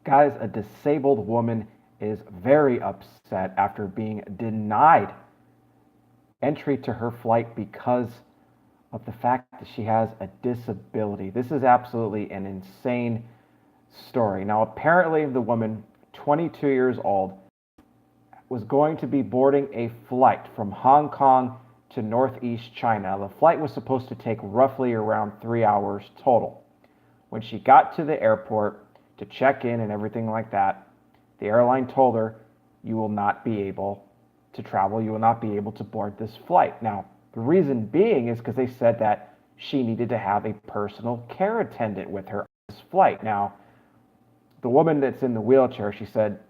Guys, a disabled woman is very upset after being denied entry to her flight because of the fact that she has a disability. This is absolutely an insane story. Now, apparently, the woman, 22 years old, was going to be boarding a flight from Hong Kong to Northeast China. The flight was supposed to take roughly around 3 hours total. When she got to the airport to check in and everything like that, the airline told her, "You will not be able to travel. You will not be able to board this flight." Now, the reason being is because they said that she needed to have a personal care attendant with her on this flight. Now, the woman that's in the wheelchair, she said,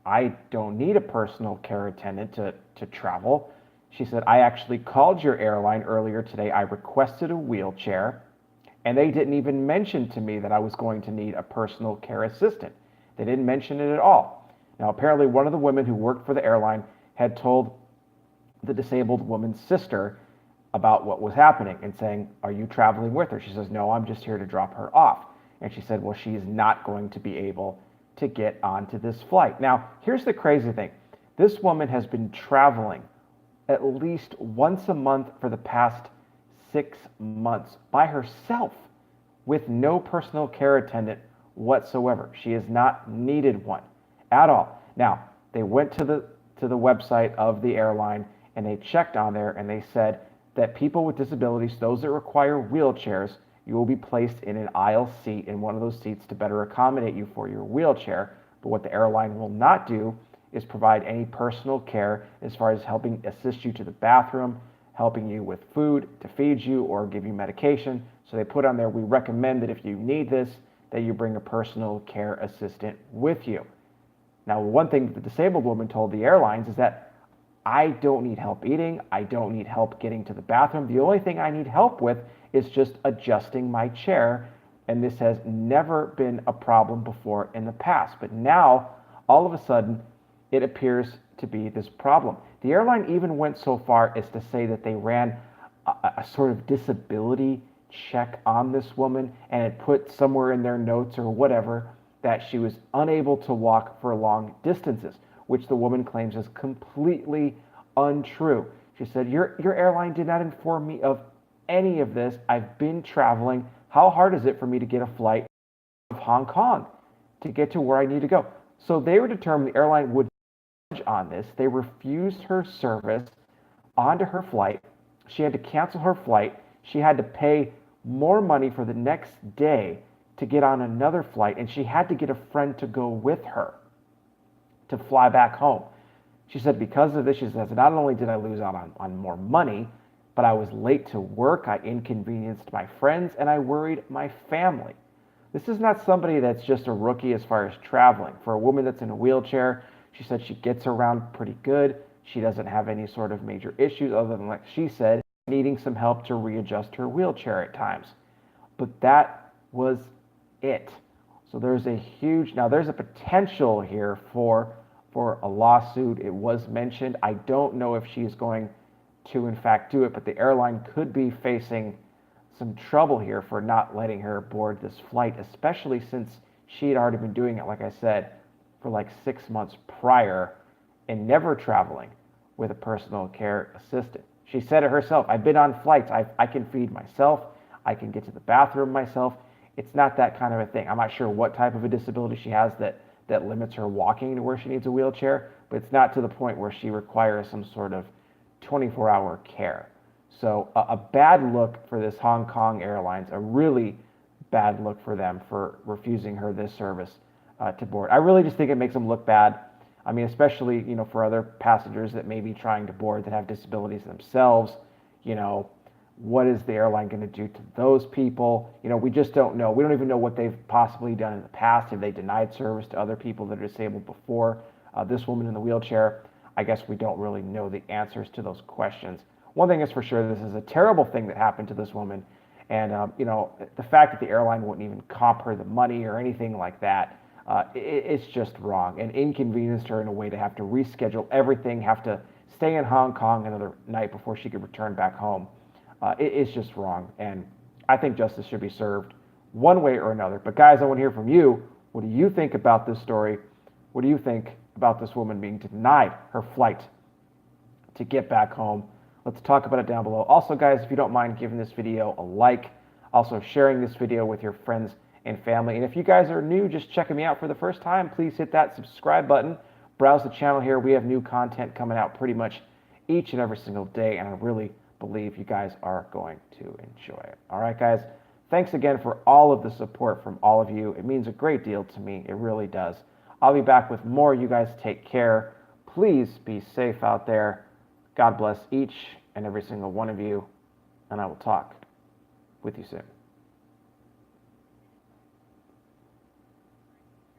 "I don't need a personal care attendant to travel." She said, "I actually called your airline earlier today. I requested a wheelchair, and they didn't even mention to me that I was going to need a personal care assistant. They didn't mention it at all." Now, apparently, one of the women who worked for the airline had told the disabled woman's sister about what was happening and saying, "Are you traveling with her?" She says, "No, I'm just here to drop her off." And she said, "Well, she's not going to be able to get onto this flight." Now, here's the crazy thing. This woman has been traveling at least once a month for the past 6 months by herself with no personal care attendant whatsoever. She has not needed one at all. Now, they went to the website of the airline and they checked on there and they said that people with disabilities, those that require wheelchairs, you will be placed in an aisle seat in one of those seats to better accommodate you for your wheelchair. But what the airline will not do is provide any personal care as far as helping assist you to the bathroom, helping you with food to feed you or give you medication. So they put on there, "We recommend that if you need this, that you bring a personal care assistant with you." Now, one thing the disabled woman told the airlines is that, "I don't need help eating. I don't need help getting to the bathroom. The only thing I need help with is just adjusting my chair. And this has never been a problem before in the past. But now, all of a sudden, it appears to be this problem." The airline even went so far as to say that they ran a sort of disability check on this woman and had put somewhere in their notes or whatever that she was unable to walk for long distances, which the woman claims is completely untrue. She said, your airline did not inform me of any of this. I've been traveling. How hard is it for me to get a flight of Hong Kong to get to where I need to go?" So they were determined the airline would judge on this. They refused her service onto her flight. She had to cancel her flight. She had to pay more money for the next day to get on another flight, and she had to get a friend to go with her to fly back home. She said, because of this, she says, not only did I lose out on more money, but I was late to work, I inconvenienced my friends, and I worried my family. This is not somebody that's just a rookie as far as traveling. For a woman that's in a wheelchair, she said she gets around pretty good. She doesn't have any sort of major issues other than, like she said, needing some help to readjust her wheelchair at times. But that was it. So there's a potential here for a lawsuit. It was mentioned. I don't know if she's going to in fact do it, but the airline could be facing some trouble here for not letting her board this flight, especially since she had already been doing it, like I said, for like 6 months prior and never traveling with a personal care assistant. She said it herself, "I've been on flights. I can feed myself. I can get to the bathroom myself." It's not that kind of a thing. I'm not sure what type of a disability she has that limits her walking to where she needs a wheelchair, but it's not to the point where she requires some sort of 24-hour care. So a bad look for this Hong Kong Airlines, a really bad look for them for refusing her this service to board. I really just think it makes them look bad. I mean, especially, for other passengers that may be trying to board that have disabilities themselves, what is the airline going to do to those people? We just don't know. We don't even know what they've possibly done in the past. Have they denied service to other people that are disabled before? This woman in the wheelchair, I guess we don't really know the answers to those questions. One thing is for sure, this is a terrible thing that happened to this woman. And, the fact that the airline wouldn't even comp her the money or anything like that, it's just wrong and inconvenienced her in a way to have to reschedule everything, have to stay in Hong Kong another night before she could return back home. It's just wrong. And I think justice should be served one way or another. But guys, I want to hear from you. What do you think about this story? What do you think about this woman being denied her flight to get back home? Let's talk about it down below. Also, guys, if you don't mind giving this video a like, also sharing this video with your friends and family. And if you guys are new, just checking me out for the first time, please hit that subscribe button. Browse the channel here. We have new content coming out pretty much each and every single day, and I really believe you guys are going to enjoy it. All right, guys, thanks again for all of the support from all of you. It means a great deal to me. It really does. I'll be back with more. You guys take care. Please be safe out there. God bless each and every single one of you, and I will talk with you soon.